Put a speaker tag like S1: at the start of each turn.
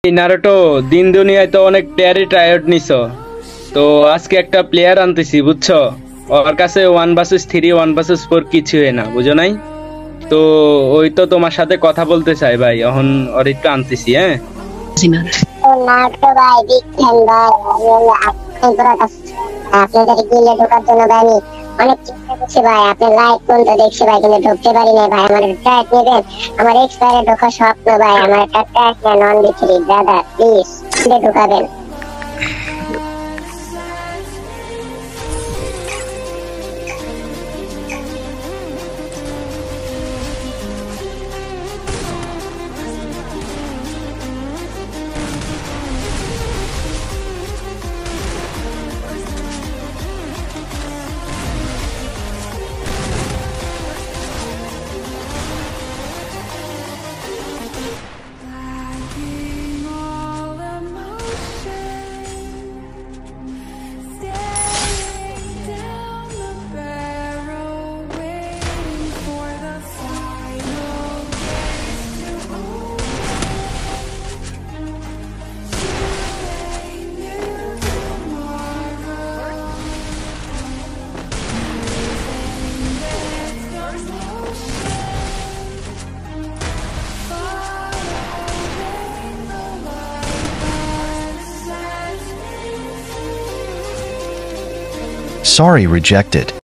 S1: এই নারুটো দিন দুনিয়ায় তো অনেক প্লেয়ারই ট্রাইআউট নিছো। তো আজকে একটা প্লেয়ার আনতেছি বুঝছো। ওর কাছে 1 vs 3 1 vs 4 কিছুই না, বুঝো নাই? তো ওই তো তোমার সাথে কথা বলতে চাই ভাই, এখন ওর একটু আনতেছি, হ্যাঁ।
S2: তো নাট্য ভাই বিগ ফ্যান ভাই, আমি হলো আপনার কাছে আপনাদের গিলে ঢোকার জন্য ভাই আমি অনেক চেষ্টা করছি ভাই, আপনার লাইক পর্যন্ত দেখছি ভাই, কিন্তু ঢুকতে পারি না ভাই। আমার ট্র্যাক নেবেন, আমার এক্সপায়ারে ঢোকার স্বপ্ন ভাই, আমার একটা ট্র্যাক নেন অন বি 3 ব্রাদার প্লিজ ঢুকাবেন।
S3: Sorry, rejected.